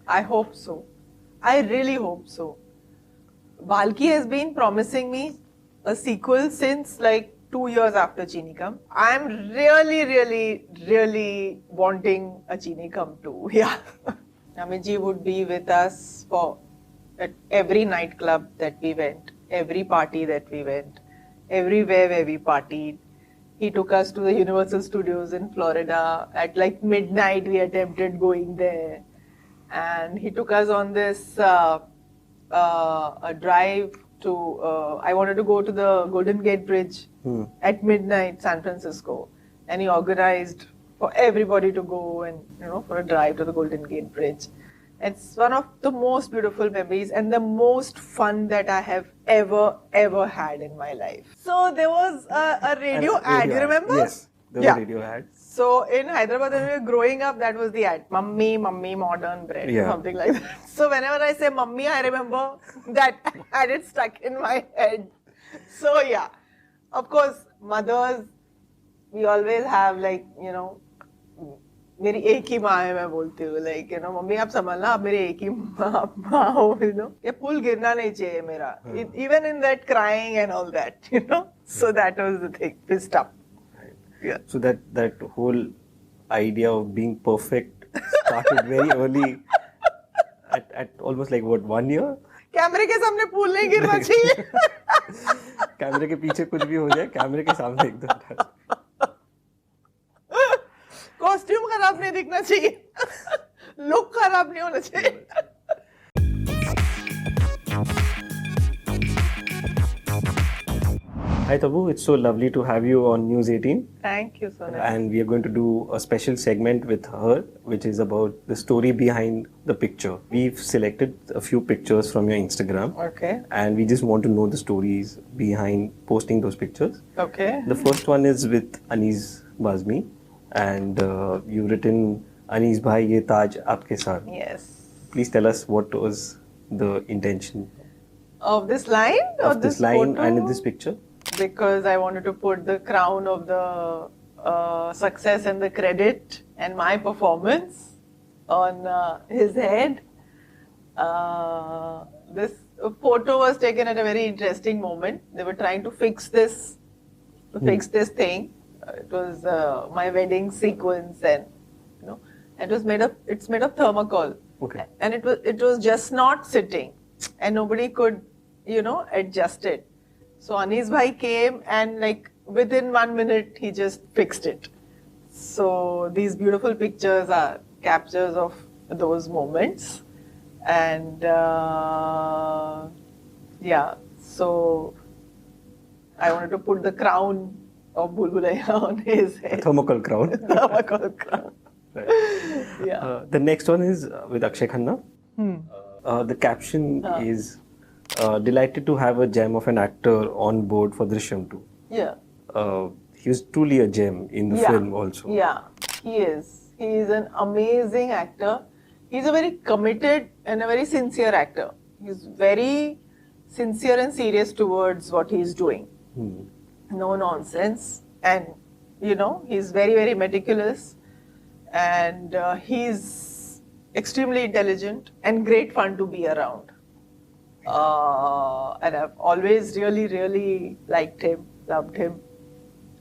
I hope so. I really hope so. Balki has been promising me a sequel since like 2 years after Cheeni Kum. I'm really wanting a Cheeni Kum too. Yeah. Amiji would be with us for at every nightclub that we went, every party that we went, everywhere where we partied. He took us to the Universal Studios in Florida. At like midnight, we attempted going there. And he took us on this a drive to, I wanted to go to the Golden Gate Bridge at midnight, San Francisco. And he organized for everybody to go and, for a drive to the Golden Gate Bridge. It's one of the most beautiful memories and the most fun that I have ever had in my life. So there was a radio ad, you remember? Yes, there was a radio ad. So in Hyderabad when we were growing up, that was the ad. Mummy, modern bread, something like that. So whenever I say mummy, I remember that ad is stuck in my head. So yeah, of course, mothers, we always have like, मेरी एक ही माँ है मैं बोलती हूँ like mummy आप संभालना आप मेरी एक ही माँ हो ये पुल गिरना नहीं चाहिए मेरा even in that crying and all that so that was the thing pissed up. Yeah. So that whole idea of being perfect started very early at almost like what 1 year. कैमरे के सामने पुल नहीं गिरना चाहिए. कैमरे के पीछे कुछ भी हो जाए कैमरे के सामने एकदम. कॉस्ट्यूम खराब नहीं दिखना चाहिए. लुक खराब नहीं होना चाहिए. Hi Tabu, it's so lovely to have you on News 18. Thank you, Sonil. And we are going to do a special segment with her, which is about the story behind the picture. We've selected a few pictures from your Instagram. Okay. And we just want to know the stories behind posting those pictures. Okay. The first one is with Anis Bazmi. And you've written, Anis bhai, ye taaj aapke saath. Yes. Please tell us what was the intention of this line? Of this line photo? And in this picture? Because I wanted to put the crown of the success and the credit and my performance on his head. This photo was taken at a very interesting moment. They were trying to fix this thing. It was my wedding sequence, and it's made of thermocol. Okay. And it was just not sitting, and nobody could adjust it. So Anis bhai came and like within 1 minute he just fixed it. So these beautiful pictures are captures of those moments, and so I wanted to put the crown of Bulbulaya on his head. Thermocol crown. Thermocol crown. Right. Yeah. The next one is with Akshay Khanna. The caption is delighted to have a gem of an actor on board for Drishyam 2. Yeah. He was truly a gem in the film also. Yeah, he is. He is an amazing actor. He's a very committed and a very sincere actor. He's very sincere and serious towards what he's doing. No nonsense. And, he's very meticulous. And he's extremely intelligent and great fun to be around. And I've always really liked him, loved him.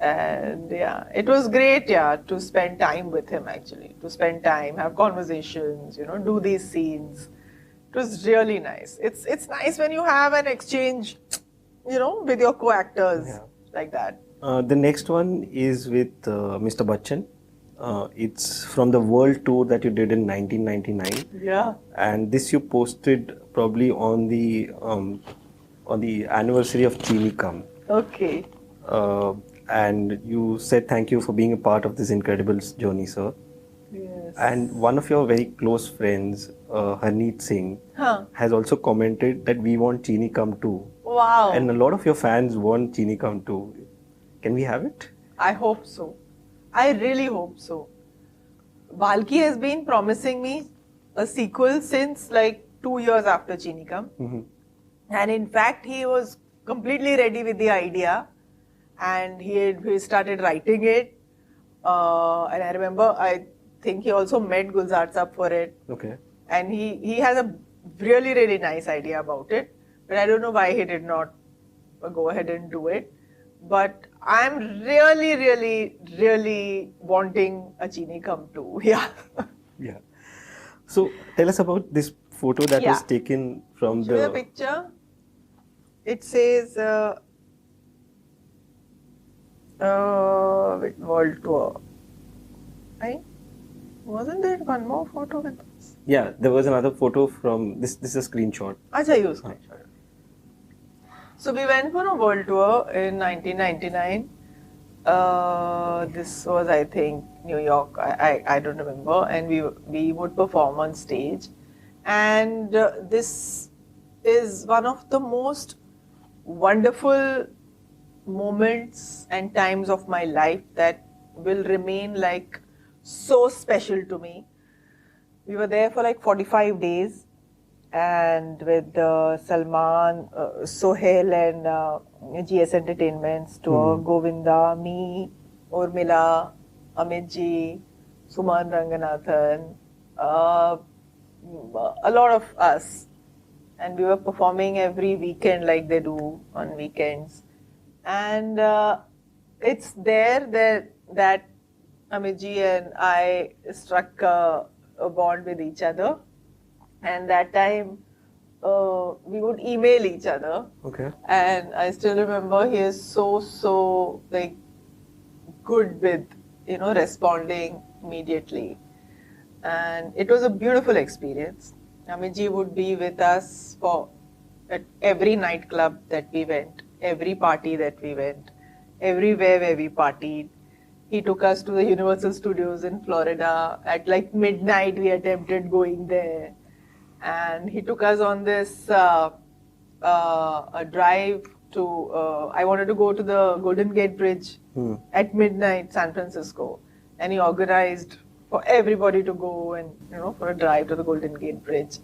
And yeah, it was great, to spend time with him actually. To spend time, have conversations, do these scenes. It was really nice. It's nice when you have an exchange, with your co-actors like that. The next one is with Mr Bachchan. It's from the world tour that you did in 1999. Yeah. And this you posted probably on the anniversary of Cheeni Kum. Okay. And you said thank you for being a part of this incredible journey, sir. Yes. And one of your very close friends, Harneet Singh, has also commented that we want Cheeni Kum too. Wow. And a lot of your fans want Cheeni Kum too. Can we have it? I hope so. I really hope so. Balki has been promising me a sequel since like 2 years after Cheeni Kum. And in fact, he was completely ready with the idea. And he started writing it. And I remember, I think he also met Gulzar Saab for it. Okay. and he has a really, really nice idea about it. But I don't know why he did not go ahead and do it. But I'm really, really, really wanting a Cheeni Kum too. Yeah. Yeah. So tell us about this photo that was taken from Show the picture. It says world tour. Right? Wasn't there one more photo with us? Yeah, there was another photo from this. This is a screenshot. Acha, you screenshot. So we went for a world tour in 1999. This was, I think, New York. I don't remember. And we would perform on stage. And this is one of the most wonderful moments and times of my life that will remain like so special to me. We were there for like 45 days. And with Salman, Sohail and GS Entertainments, tour, Govinda, me, Urmila, Amit ji, Suman Ranganathan, a lot of us. And we were performing every weekend like they do on weekends. And it's there that Amit ji and I struck a bond with each other. And that time, we would email each other. Okay. And I still remember he is so like good with, responding immediately. And it was a beautiful experience. Amit ji would be with us at every nightclub that we went, every party that we went, everywhere where we partied. He took us to the Universal Studios in Florida. At like midnight, we attempted going there. And he took us on this a drive to, I wanted to go to the Golden Gate Bridge at midnight, San Francisco. And he organized for everybody to go and, for a drive to the Golden Gate Bridge.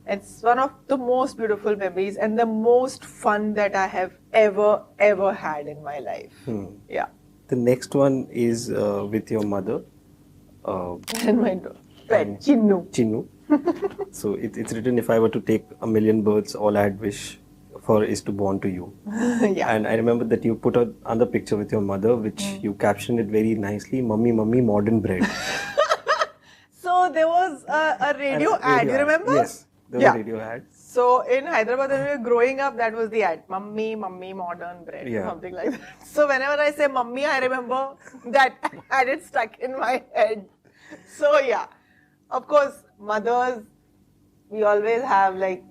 It's one of the most beautiful memories and the most fun that I have ever had in my life. Yeah. The next one is with your mother. And my pet, Chinnu. Chinnu. So it's written, if I were to take a million birds, all I'd wish for is to born to you. Yeah. And I remember that you put another picture with your mother, which you captioned it very nicely, "Mummy, mummy, modern bread." So there was a radio ad, you remember? Yes, there was a radio ad. So in Hyderabad, when we were growing up, that was the ad, "Mummy, mummy, modern bread," something like that. So whenever I say mummy, I remember that ad is stuck in my head. So yeah. Of course, mothers, we always have like,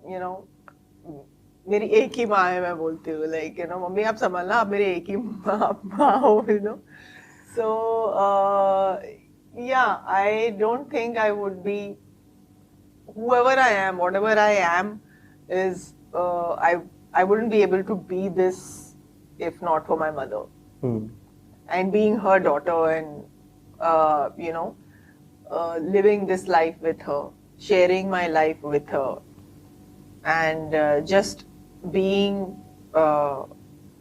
मेरी एक ही माँ है मैं बोलती हूँ, like, mummy आप संभालना, आप मेरी एक ही माँ हो, So, yeah, I don't think I would be, whoever I am, whatever I am, is, I wouldn't be able to be this if not for my mother. And being her daughter and, living this life with her, sharing my life with her, and just being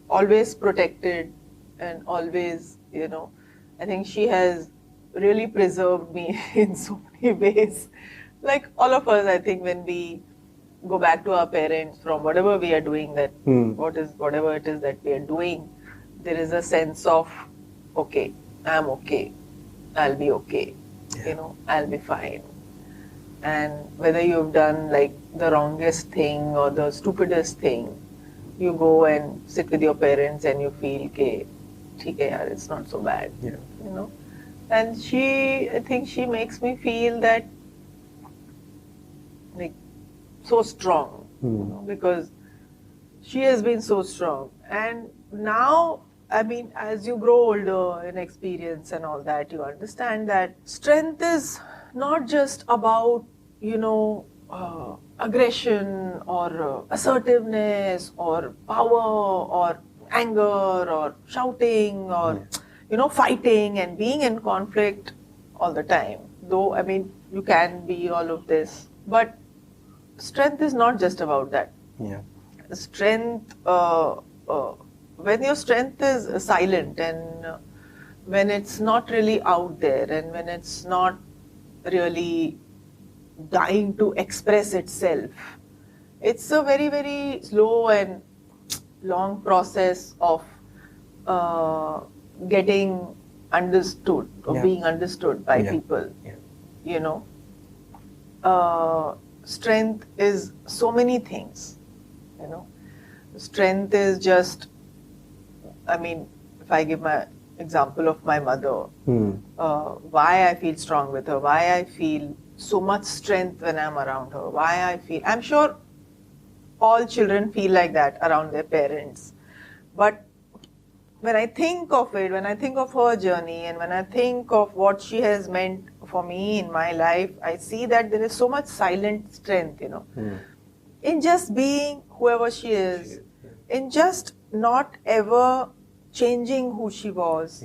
always protected and always, I think she has really preserved me in so many ways. Like all of us, I think when we go back to our parents from whatever we are doing, that whatever it is that we are doing, there is a sense of, okay, I'm okay, I'll be okay. I'll be fine. And whether you've done like the wrongest thing or the stupidest thing, you go and sit with your parents and you feel, okay, it's not so bad. Yeah. And I think she makes me feel that like so strong, because she has been so strong. And now, I mean, as you grow older in experience and all that, you understand that strength is not just about, aggression or assertiveness or power or anger or shouting or, fighting and being in conflict all the time. Though, I mean, you can be all of this. But strength is not just about that. Yeah. Strength, when your strength is silent and when it's not really out there and when it's not really dying to express itself. It's a very, very slow and long process of getting understood or being understood by people. You know, strength is so many things. You know, strength is just, I mean, if I give my example of my mother, why I feel strong with her, why I feel so much strength when I'm around her, why I feel, I'm sure all children feel like that around their parents. But when I think of it, when I think of her journey and when I think of what she has meant for me in my life, I see that there is so much silent strength, you know, in just being whoever she is, in just not ever changing who she was,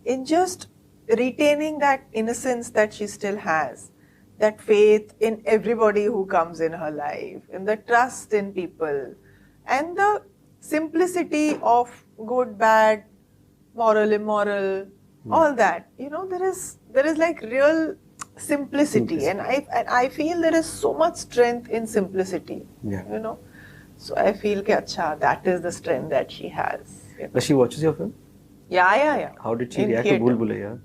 in just retaining that innocence that she still has, that faith in everybody who comes in her life, in the trust in people, and the simplicity of good, bad, moral, immoral, all that. You know, there is like real simplicity, and I feel there is so much strength in simplicity. You know, so I feel that is the strength that she has. You know? Does she watches your film? Yeah. How did she react to Bhool Bhulaiya?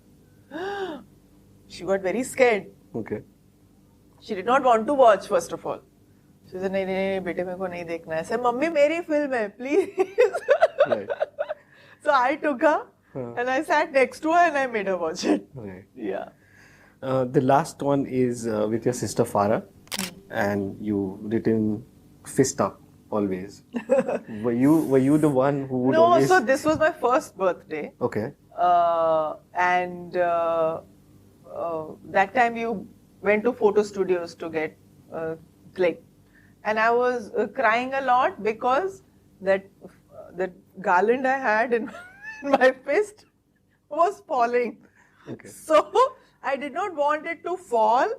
She got very scared. Okay. She did not want to watch, first of all. She said, नहीं, बेटे मेरे को नहीं देखना है. I said, mummy मेरी film है, please. Right. So I took her and I sat next to her and I made her watch it. Right. Yeah. The last one is with your sister Farah, and you written fist up always. were you the one who would always... No, so this was my first birthday. Okay. And that time you went to photo studios to get clicked. And I was crying a lot because that garland I had in my fist was falling. Okay. So I did not want it to fall.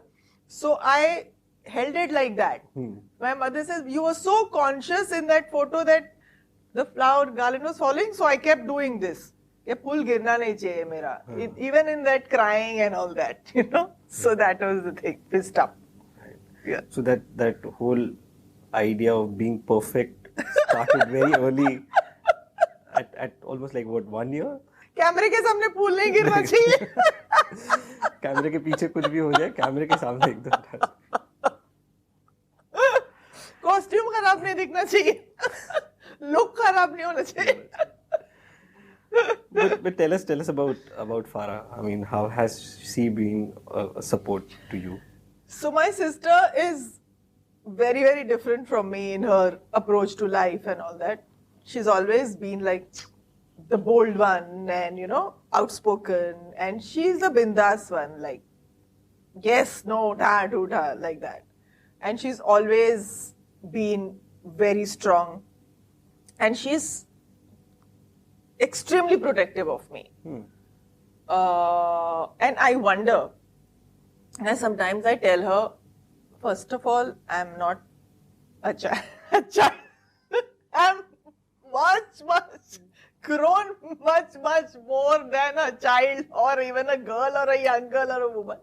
So I held it like that. My mother says, you were so conscious in that photo that the flower garland was falling. So I kept doing this. Phul girna nahi chahiye mera. Even in that crying and all that, you know. So that was the thing, fist up. Right. Yeah. So that whole idea of being perfect started very early, at almost like what, 1 year? कैमरे के सामने फूल नहीं गिरना चाहिए. कैमरे के पीछे कुछ भी हो जाए, कैमरे के सामने एकदम. कॉस्ट्यूम खराब नहीं दिखना चाहिए. लुक खराब नहीं होना चाहिए. But tell us about Farah. I mean, how has she been a support to you? So my sister is very, very different from me in her approach to life and all that. She's always been like the bold one and, you know, outspoken. And she's the bindas one, like, yes, no, da, do, da, like that. And she's always been very strong. And she's extremely protective of me. And I wonder, and sometimes I tell her, first of all, I'm not a child. I'm much grown, much more than a child or even a girl or a young girl or a woman.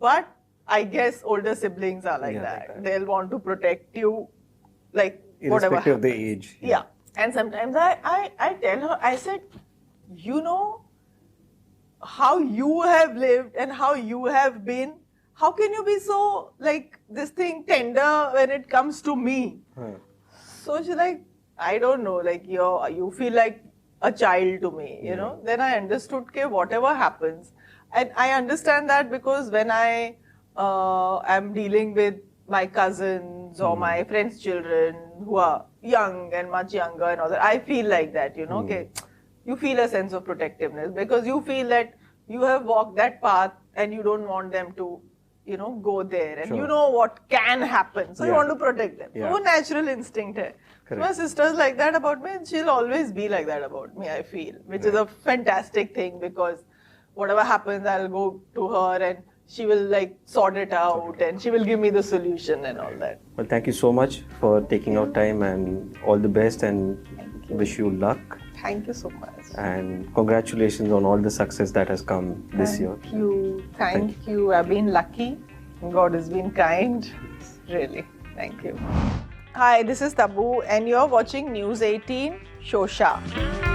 But I guess older siblings are like that. They'll want to protect you, like whatever happens. Irrespective of the age. Yeah. And sometimes I tell her, I said, you know how you have lived and how you have been. How can you be so, like, this thing tender when it comes to me? So she's like, I don't know, like, you feel like a child to me, you know. Then I understood that whatever happens, and I understand that because when I am dealing with my cousins or my friends' children who are young and much younger and all that, I feel like that, you know, okay, you feel a sense of protectiveness because you feel that you have walked that path and you don't want them to, you know, go there, and you know what can happen, so you want to protect them. So natural instinct hai. So my sister's like that about me, and she'll always be like that about me, I feel, which is a fantastic thing because whatever happens, I'll go to her and she will like sort it out and she will give me the solution and all that. Well, thank you so much for taking out time, and all the best, and wish you luck. Thank you so much. And congratulations on all the success that has come this year. Thank you. I've been lucky God has been kind. Really. Thank you. Hi, this is Tabu and you're watching News 18 Showsha.